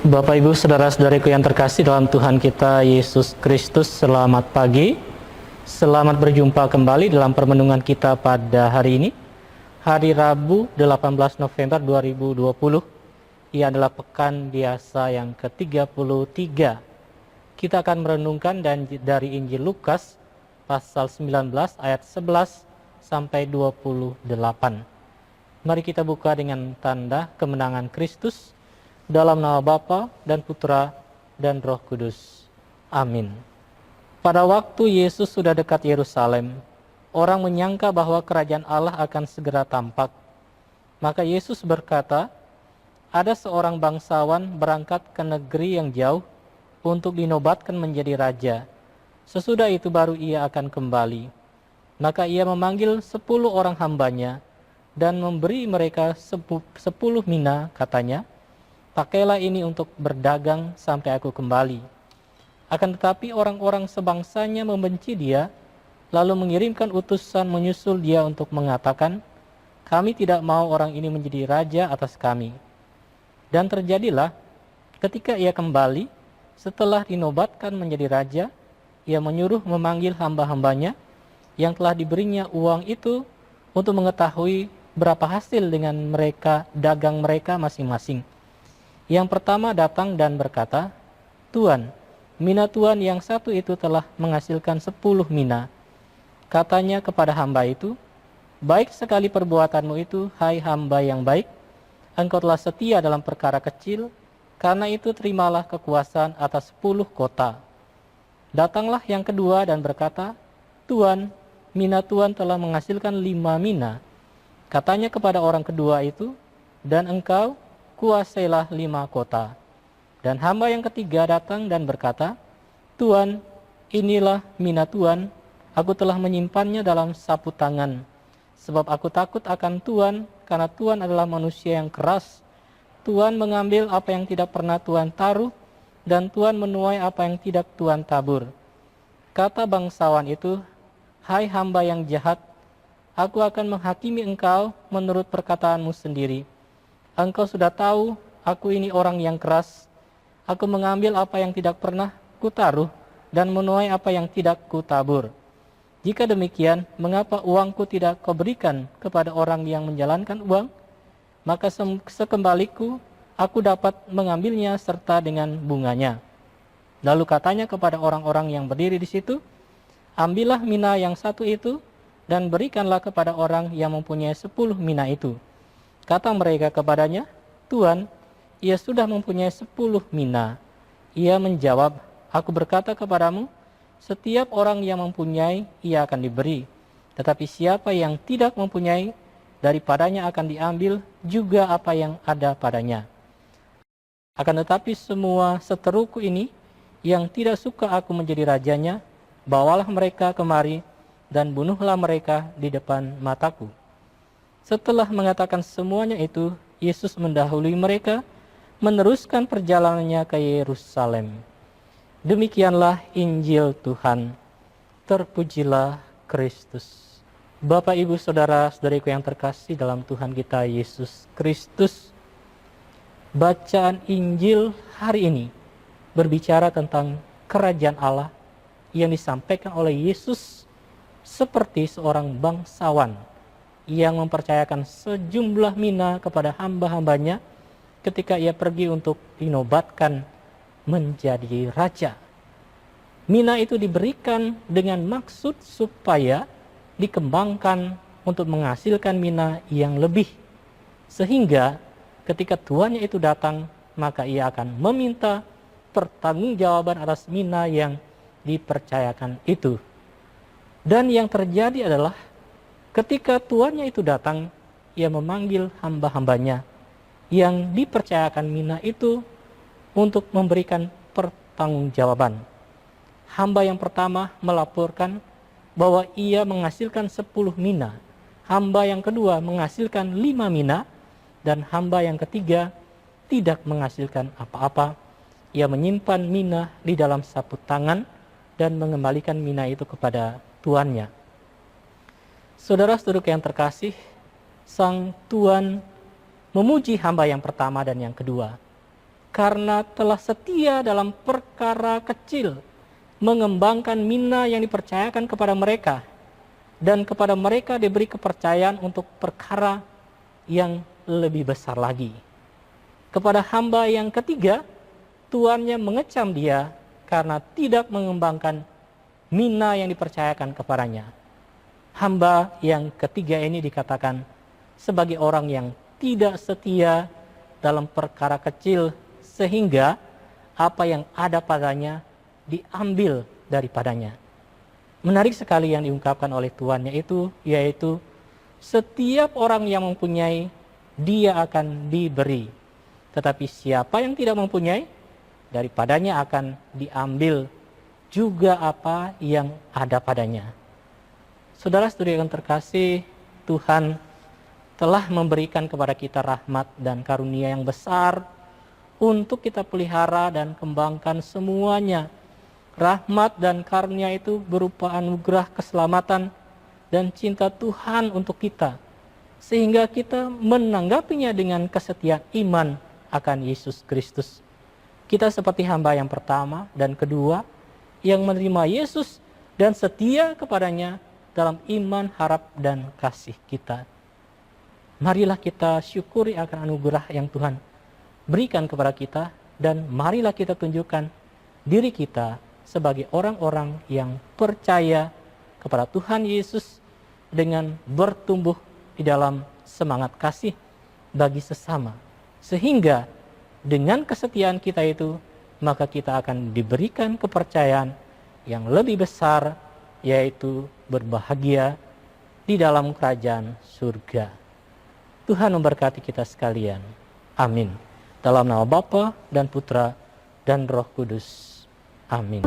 Bapak Ibu saudara-saudariku yang terkasih dalam Tuhan kita Yesus Kristus, selamat pagi. Selamat berjumpa kembali dalam permenungan kita pada hari ini, hari Rabu 18 November 2020. Ia adalah pekan biasa yang ke-33. Kita akan merenungkan dari Injil Lukas pasal 19 ayat 11 sampai 28. Mari kita buka dengan tanda kemenangan Kristus. Dalam nama Bapa dan Putra dan Roh Kudus. Amin. Pada waktu Yesus sudah dekat Yerusalem, orang menyangka bahwa kerajaan Allah akan segera tampak. Maka Yesus berkata, ada seorang bangsawan berangkat ke negeri yang jauh untuk dinobatkan menjadi raja. Sesudah itu baru ia akan kembali. Maka ia memanggil 10 orang hambanya dan memberi mereka 10 mina, katanya, pakailah ini untuk berdagang sampai aku kembali. Akan tetapi orang-orang sebangsanya membenci dia, lalu mengirimkan utusan menyusul dia untuk mengatakan, kami tidak mau orang ini menjadi raja atas kami. Dan terjadilah, ketika ia kembali, setelah dinobatkan menjadi raja, ia menyuruh memanggil hamba-hambanya yang telah diberinya uang itu untuk mengetahui berapa hasil dengan mereka dagang mereka masing-masing. Yang pertama datang dan berkata, Tuan, mina Tuan yang satu itu telah menghasilkan 10 mina. Katanya kepada hamba itu, baik sekali perbuatanmu itu, hai hamba yang baik, engkau telah setia dalam perkara kecil, karena itu terimalah kekuasaan atas 10 kota. Datanglah yang kedua dan berkata, Tuan, mina Tuan telah menghasilkan 5 mina. Katanya kepada orang kedua itu, dan engkau kuasailah 5 kota. Dan hamba yang ketiga datang dan berkata, Tuan, inilah mina Tuan, aku telah menyimpannya dalam sapu tangan, sebab aku takut akan Tuan, karena Tuan adalah manusia yang keras. Tuan mengambil apa yang tidak pernah Tuan taruh, dan Tuan menuai apa yang tidak Tuan tabur. Kata bangsawan itu, hai hamba yang jahat, aku akan menghakimi engkau menurut perkataanmu sendiri. Engkau sudah tahu, aku ini orang yang keras. Aku mengambil apa yang tidak pernah kutaruh dan menuai apa yang tidak kutabur. Jika demikian, mengapa uangku tidak kau berikan kepada orang yang menjalankan uang? Maka sekembaliku, aku dapat mengambilnya serta dengan bunganya. Lalu katanya kepada orang-orang yang berdiri di situ, ambillah mina yang satu itu dan berikanlah kepada orang yang mempunyai 10 mina itu. Kata mereka kepadanya, Tuan, ia sudah mempunyai 10 mina. Ia menjawab, aku berkata kepadamu, setiap orang yang mempunyai, ia akan diberi. Tetapi siapa yang tidak mempunyai, daripadanya akan diambil juga apa yang ada padanya. Akan tetapi semua seteruku ini, yang tidak suka aku menjadi rajanya, bawalah mereka kemari, dan bunuhlah mereka di depan mataku. Setelah mengatakan semuanya itu, Yesus mendahului mereka, meneruskan perjalanannya ke Yerusalem. Demikianlah Injil Tuhan. Terpujilah Kristus. Bapak, Ibu, Saudara-saudariku yang terkasih dalam Tuhan kita Yesus Kristus, bacaan Injil hari ini berbicara tentang kerajaan Allah yang disampaikan oleh Yesus seperti seorang bangsawan yang mempercayakan sejumlah mina kepada hamba-hambanya ketika ia pergi untuk dinobatkan menjadi raja. Mina itu diberikan dengan maksud supaya dikembangkan untuk menghasilkan mina yang lebih. Sehingga ketika tuannya itu datang, maka ia akan meminta pertanggungjawaban atas mina yang dipercayakan itu. Dan yang terjadi adalah ketika tuannya itu datang, ia memanggil hamba-hambanya yang dipercayakan mina itu untuk memberikan pertanggungjawaban. Hamba yang pertama melaporkan bahwa ia menghasilkan 10 mina. Hamba yang kedua menghasilkan 5 mina. Dan hamba yang ketiga tidak menghasilkan apa-apa. Ia menyimpan mina di dalam sapu tangan dan mengembalikan mina itu kepada tuannya. Saudara-saudara yang terkasih, sang tuan memuji hamba yang pertama dan yang kedua. karena telah setia dalam perkara kecil, mengembangkan mina yang dipercayakan kepada mereka, dan kepada mereka diberi kepercayaan untuk perkara yang lebih besar lagi. Kepada hamba yang ketiga, tuannya mengecam dia karena tidak mengembangkan mina yang dipercayakan kepadanya. Hamba yang ketiga ini dikatakan sebagai orang yang tidak setia dalam perkara kecil, sehingga apa yang ada padanya diambil daripadanya. Menarik sekali yang diungkapkan oleh tuannya itu, yaitu setiap orang yang mempunyai, dia akan diberi. Tetapi siapa yang tidak mempunyai, daripadanya akan diambil juga apa yang ada padanya. Saudara-saudari yang terkasih, Tuhan telah memberikan kepada kita rahmat dan karunia yang besar untuk kita pelihara dan kembangkan semuanya. Rahmat dan karunia itu berupa anugerah keselamatan dan cinta Tuhan untuk kita, sehingga kita menanggapinya dengan kesetiaan iman akan Yesus Kristus. Kita seperti hamba yang pertama dan kedua yang menerima Yesus dan setia kepadanya dalam iman, harap, dan kasih kita. Marilah kita syukuri akan anugerah yang Tuhan berikan kepada kita, dan marilah kita tunjukkan diri kita sebagai orang-orang yang percaya kepada Tuhan Yesus dengan bertumbuh di dalam semangat kasih bagi sesama. Sehingga dengan kesetiaan kita itu, maka kita akan diberikan kepercayaan yang lebih besar, yaitu berbahagia di dalam kerajaan surga. Tuhan memberkati kita sekalian. Amin. Dalam nama Bapa dan Putra dan Roh Kudus. Amin.